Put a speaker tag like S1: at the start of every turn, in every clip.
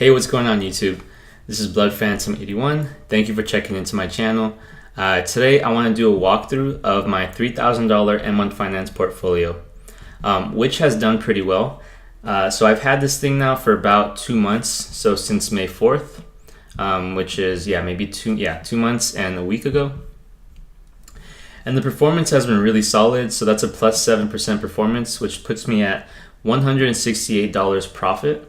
S1: Hey, what's going on YouTube? This is Blood Phantom 81. Thank you for checking into my channel. Today I want to do a walkthrough of my $3,000 M1 Finance portfolio, which has done pretty well. So I've had this thing now for about 2 months, so since May 4th, which is maybe 2 months and a week ago. And the performance has been really solid, so that's a plus 7% performance, which puts me at $168 profit.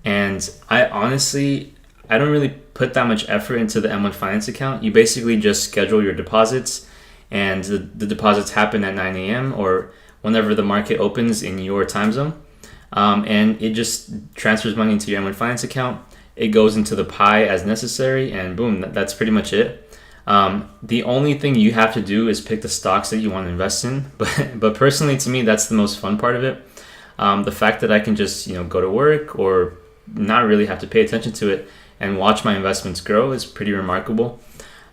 S1: And I don't really put that much effort into the M1 Finance account. You basically just schedule your deposits, and the deposits happen at 9 a.m. or whenever the market opens in your time zone. And it just transfers money into your M1 Finance account. It goes into the pie as necessary, and boom, that's pretty much it. The only thing you have to do is pick the stocks that you want to invest in. But personally, to me, that's the most fun part of it. The fact that I can just go to work or not really have to pay attention to it and watch my investments grow is pretty remarkable.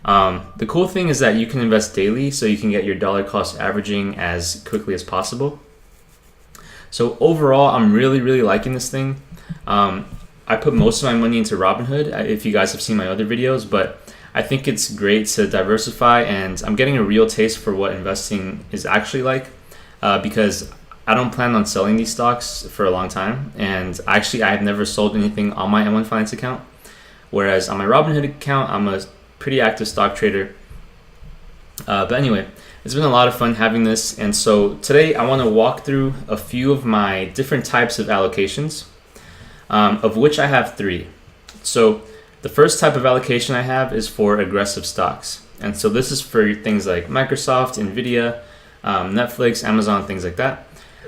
S1: The cool thing is that you can invest daily, so you can get your dollar cost averaging as quickly as possible. So overall, I'm really liking this thing. I put most of my money into Robinhood, if you guys have seen my other videos, but I think it's great to diversify, and I'm getting a real taste for what investing is actually like, because I don't plan on selling these stocks for a long time, and I have never sold anything on my M1 Finance account, whereas on my Robinhood account, I'm a pretty active stock trader. But anyway, it's been a lot of fun having this, and so today I want to walk through a few of my different types of allocations, of which I have 3. So the first type of allocation I have is for aggressive stocks, and so this is for things like Microsoft, Nvidia, Netflix, Amazon, things like that.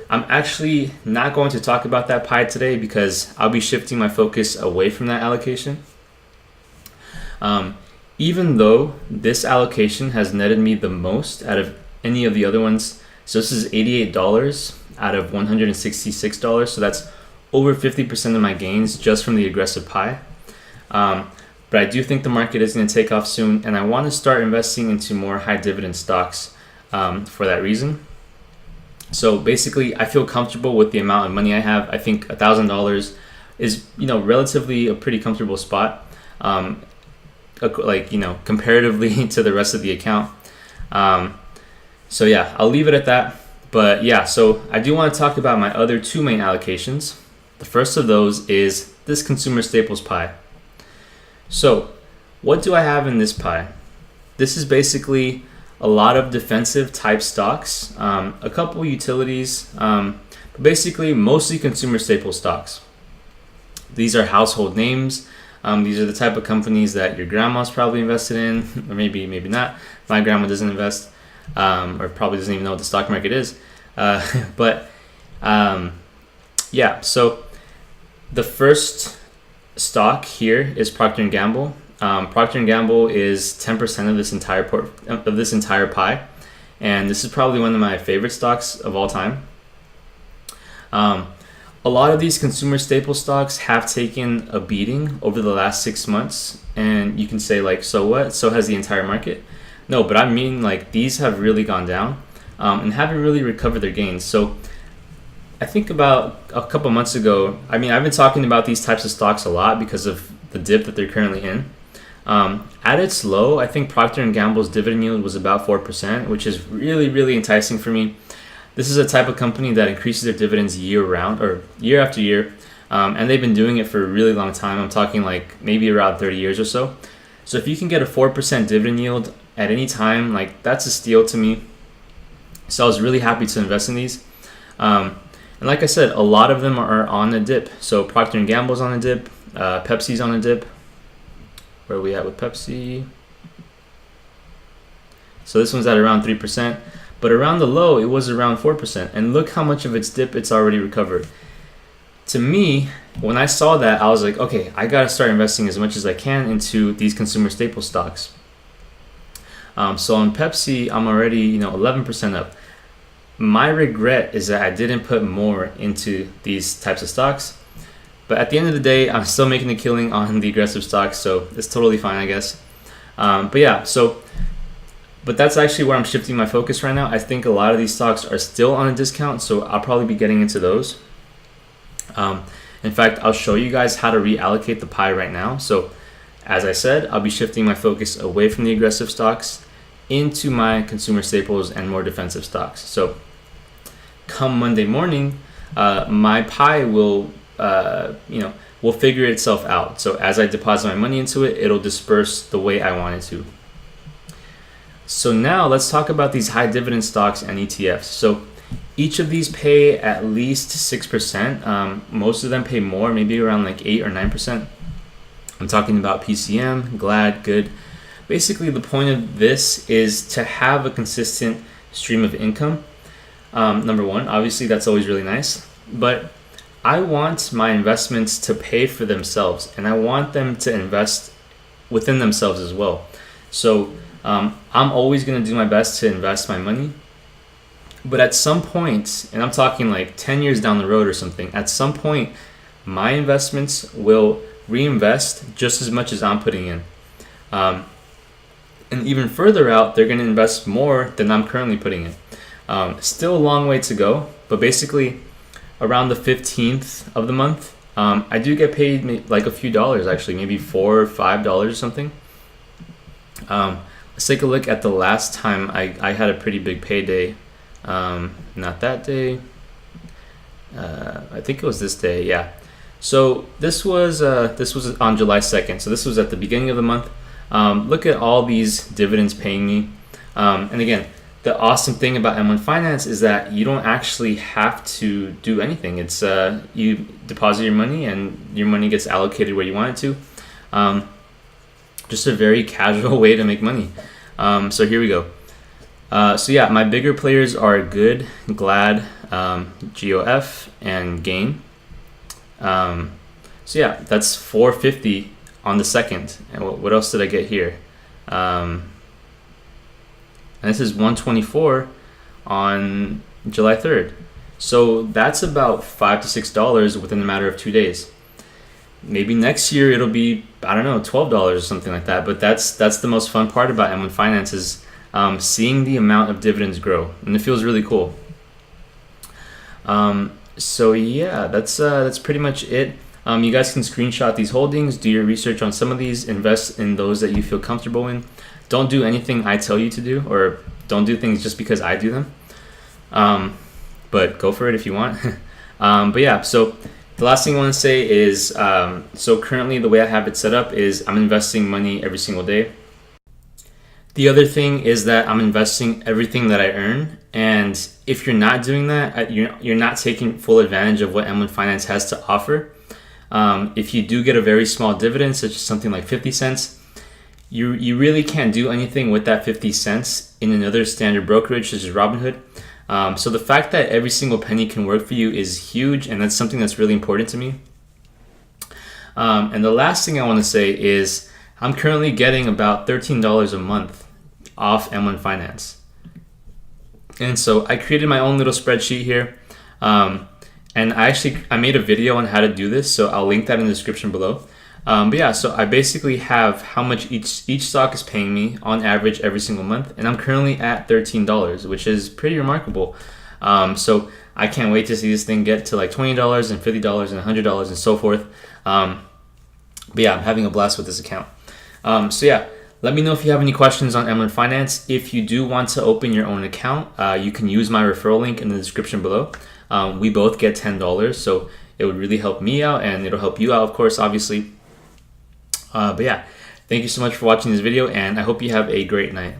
S1: I'm actually not going to talk about that pie today because I'll be shifting my focus away from that allocation. Even though this allocation has netted me the most out of any of the other ones, so this is $88 out of $166, so that's over 50% of my gains just from the aggressive pie. But I do think the market is going to take off soon, and I want to start investing into more high dividend stocks for that reason. So basically, I feel comfortable with the amount of money I have. I think $1,000 is relatively a pretty comfortable spot, comparatively to the rest of the account. So yeah, I'll leave it at that. But yeah, so I do want to talk about my other 2 main allocations. The first of those is this consumer staples pie. So what do I have in this pie? This is basically a lot of defensive type stocks, a couple utilities, but basically mostly consumer staple stocks. These are household names. These are the type of companies that your grandma's probably invested in, or maybe not. My grandma doesn't invest, or probably doesn't even know what the stock market is. So the first stock here is Procter & Gamble. Procter & Gamble is 10% of this entire pie, and this is probably one of my favorite stocks of all time. A lot of these consumer staple stocks have taken a beating over the last 6 months, and you can say so what? So has the entire market. No, but I mean these have really gone down and haven't really recovered their gains. So I think about a couple months ago, I've been talking about these types of stocks a lot because of the dip that they're currently in. At its low, I think Procter & Gamble's dividend yield was about 4%, which is really enticing for me. This is a type of company that increases their dividends year after year, and they've been doing it for a really long time. I'm talking maybe around 30 years or so. So if you can get a 4% dividend yield at any time, that's a steal to me. So I was really happy to invest in these. And like I said, a lot of them are on a dip. So Procter & Gamble's on a dip, Pepsi's on a dip. Where are we at with Pepsi? So this one's at around 3%, but around the low, it was around 4%. And look how much of its dip it's already recovered. To me, when I saw that, I was like, okay, I gotta start investing as much as I can into these consumer staple stocks. So on Pepsi, I'm already 11% up. My regret is that I didn't put more into these types of stocks. But at the end of the day, I'm still making a killing on the aggressive stocks, so it's totally fine, I guess. But that's actually where I'm shifting my focus right now. I think a lot of these stocks are still on a discount, so I'll probably be getting into those. And In fact, I'll show you guys how to reallocate the pie right now. So as I said, I'll be shifting my focus away from the aggressive stocks into my consumer staples and more defensive stocks. So come Monday morning, my pie will, will figure itself out. So as I deposit my money into it, it'll disperse the way I want it to. So now let's talk about these high dividend stocks and ETFs. So each of these pay at least 6%. Most of them pay more, maybe around like 8 or 9%. I'm talking about PCM, GLAD, GOOD. Basically, the point of this is to have a consistent stream of income. Number one, obviously that's always really nice, but I want my investments to pay for themselves, and I want them to invest within themselves as well. So I'm always going to do my best to invest my money, but at some point, and I'm talking like 10 years down the road or something, at some point my investments will reinvest just as much as I'm putting in. And even further out, they're going to invest more than I'm currently putting in. Still a long way to go, but basically around the 15th of the month, I do get paid like a few dollars, actually, maybe $4 or $5 or something. Let's take a look at the last time I had a pretty big payday. Not that day. I think it was this day, yeah. So this was on July 2nd. So this was at the beginning of the month. Look at all these dividends paying me. And again, the awesome thing about M1 Finance is that you don't actually have to do anything. It's you deposit your money and your money gets allocated where you want it to. Just a very casual way to make money. So here we go. So yeah, my bigger players are GOOD, GLAD, GOF, and GAIN. So yeah, that's $450 on the 2nd. And what else did I get here? And this is $124 on July 3rd. So that's about $5 to $6 within a matter of 2 days. Maybe next year it'll be, I don't know, $12 or something like that. But that's the most fun part about M1 Finance is seeing the amount of dividends grow, and it feels really cool. So yeah, that's pretty much it. You guys can screenshot these holdings, do your research on some of these, invest in those that you feel comfortable in. Don't do anything I tell you to do, or don't do things just because I do them. But go for it if you want. But yeah, so the last thing I want to say is, so currently the way I have it set up is I'm investing money every single day. The other thing is that I'm investing everything that I earn, and if you're not doing that, you're not taking full advantage of what M1 Finance has to offer. If you do get a very small dividend, such as something like 50 cents, you really can't do anything with that 50 cents in another standard brokerage such as Robinhood. So the fact that every single penny can work for you is huge, and that's something that's really important to me. And the last thing I want to say is I'm currently getting about $13 a month off M1 Finance. And so I created my own little spreadsheet here. And I made a video on how to do this, so I'll link that in the description below. But yeah, so I basically have how much each stock is paying me on average every single month, and I'm currently at $13, which is pretty remarkable. So I can't wait to see this thing get to like $20 and $50 and $100 and so forth. But yeah, I'm having a blast with this account. So yeah, let me know if you have any questions on M1 Finance. If you do want to open your own account, you can use my referral link in the description below. We both get $10, so it would really help me out, and it'll help you out, of course, obviously. But yeah, thank you so much for watching this video, and I hope you have a great night.